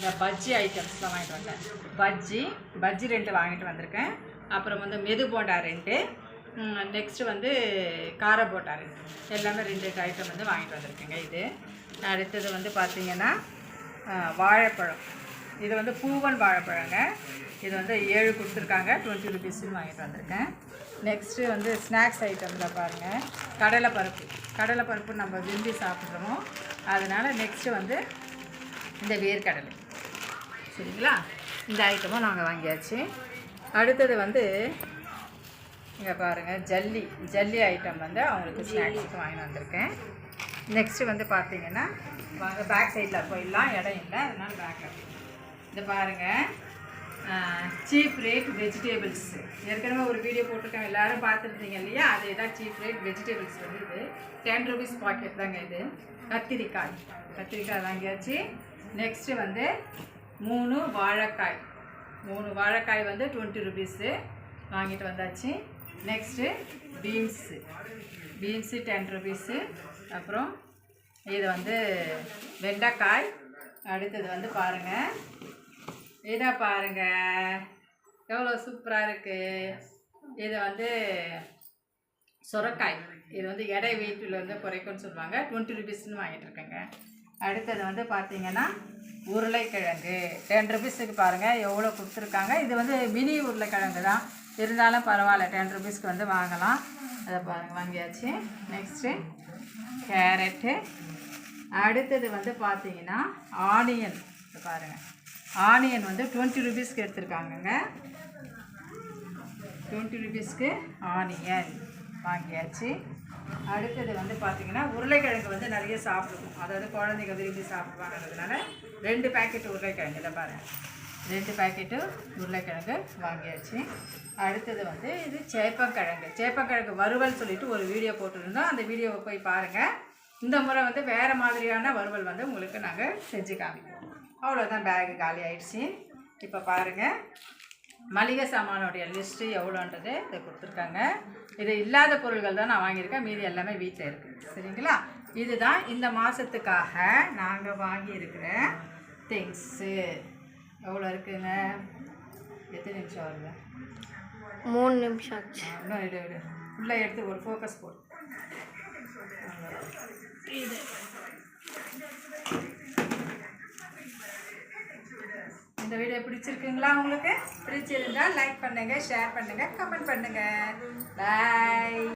இந்த பஜ்ஜி ஐட்டம்ஸ்லாம் வாங்கிட்டு வந்தேன். பஜ்ஜி 2 வாங்கிட்டு வந்திருக்கேன். அப்புறம் வந்து மெது போண்டா 2, நெக்ஸ்ட்டு வந்து கார போண்டா 2, எல்லாமே 2 ஐட்டம் வந்து வாங்கிட்டு வந்திருக்கேங்க. இது அடுத்தது வந்து பார்த்திங்கன்னா வாழைப்பழம். இது வந்து பூவன் வாழைப்பழங்க. இது வந்து 7 கொடுத்துருக்காங்க, 20 ருபீஸ்ன்னு வாங்கிட்டு வந்திருக்கேன். நெக்ஸ்ட்டு வந்து ஸ்நாக்ஸ் ஐட்டமில் பாருங்கள், கடலைப்பருப்பு நம்ம விரும்பி சாப்பிட்றோமோ அதனால் நெக்ஸ்ட்டு வந்து இந்த வேர்க்கடலை. சரிங்களா, இந்த ஐட்டமும் நாங்கள் வாங்கியாச்சு. அடுத்தது வந்து இங்கே பாருங்கள், ஜல்லி ஐட்டம் வந்து அவங்களுக்கு ஸ்நாக்ஸுக்கு வாங்கிட்டு வந்திருக்கேன். நெக்ஸ்ட்டு வந்து பார்த்திங்கன்னா வாங்க பேக் சைடில் போயிடலாம், இடம் இல்லை அதனால் பேக்கில். இது பாருங்கள், சீப் ரேட் வெஜிடேபிள்ஸ். ஏற்கனவே ஒரு வீடியோ போட்டிருக்கேன், எல்லோரும் பார்த்துருந்தீங்க இல்லையா? அதே தான் சீப் ரேட் வெஜிடேபிள்ஸ் வந்து இது 10 ருபீஸ் பாக்கெட் தாங்க. இது கத்திரிக்காய் வாங்கியாச்சு. நெக்ஸ்ட்டு வந்து 3 வாழைக்காய் வந்து 20 ருபீஸு வாங்கிட்டு வந்தாச்சு. Next beans 10 rupees. அப்புறம் இது வந்து வெண்டைக்காய். அடுத்தது வந்து பாருங்கள், இதை பாருங்கள் எவ்வளோ சூப்பராக இருக்குது. இது வந்து சுரைக்காய். இது வந்து எடை வெயிட்டில் வந்து குறைக்கும்னு சொல்லுவாங்க, 20 ருபீஸ்ன்னு வாங்கிட்டு இருக்கேங்க. அடுத்தது வந்து பார்த்திங்கன்னா உருளைக்கிழங்கு 10 ருபீஸுக்கு பாருங்கள் எவ்வளோ கொடுத்துருக்காங்க. இது வந்து மினி உருளைக்கிழங்கு தான், இருந்தாலும் பரவாயில்ல, 10 ருபீஸ்க்கு வந்து வாங்கலாம். அதை பாருங்கள் வாங்கியாச்சு. Next carrot. அடுத்தது வந்து பார்த்திங்கன்னா ஆனியன். பாருங்கள், ஆனியன் வந்து 20 ருபீஸ்க்கு எடுத்துருக்காங்கங்க. 20 ருபீஸ்க்கு ஆனியன் வாங்கியாச்சு. அடுத்தது வந்து பார்த்திங்கன்னா உருளைக்கிழங்கு வந்து நிறைய சாப்பிடுவோம், அதாவது குழந்தைங்க விரும்பி சாப்பிடுவாங்கிறதுனால 2 பேக்கெட் உருளைக்கிழங்கு. இதை பாருங்கள், 2 பேக்கெட்டு உருளைக்கிழங்கு வாங்கியாச்சு. அடுத்தது வந்து இது சேப்பங்கிழங்கு வறுவல் சொல்லிட்டு ஒரு வீடியோ போட்டுருந்தோம், அந்த வீடியோவை போய் பாருங்கள். இந்த முறை வந்து வேறு மாதிரியான வறுவல் வந்து உங்களுக்கு நாங்கள் செஞ்சு காமிப்போம். அவ்வளோதான், பேகு காலி ஆகிடுச்சு. இப்போ பாருங்கள், மளிகை சாமானோடைய லிஸ்ட்டு எவ்வளோன்றது இதை கொடுத்துருக்காங்க. இது இல்லாத பொருள்கள் தான் நான் வாங்கியிருக்கேன், மீதி எல்லாமே வீட்டில் இருக்குது. சரிங்களா, இதுதான் இந்த மாதத்துக்காக நாங்கள் வாங்கியிருக்கிற திங்ஸு. எவ்வளோ இருக்குங்க, எத்தனை நிமிஷம் வருது? 3 நிமிஷம் ஆச்சு. இன்னும் விடு ஃபுல்லாக எடுத்து ஒரு ஃபோக்கஸ் போடு. இந்த வீடியோ பிடிச்சிருக்குங்களா? உங்களுக்கு பிடிச்சிருந்தால் லைக் பண்ணுங்கள், ஷேர் பண்ணுங்கள், கமெண்ட் பண்ணுங்கள். பாய்.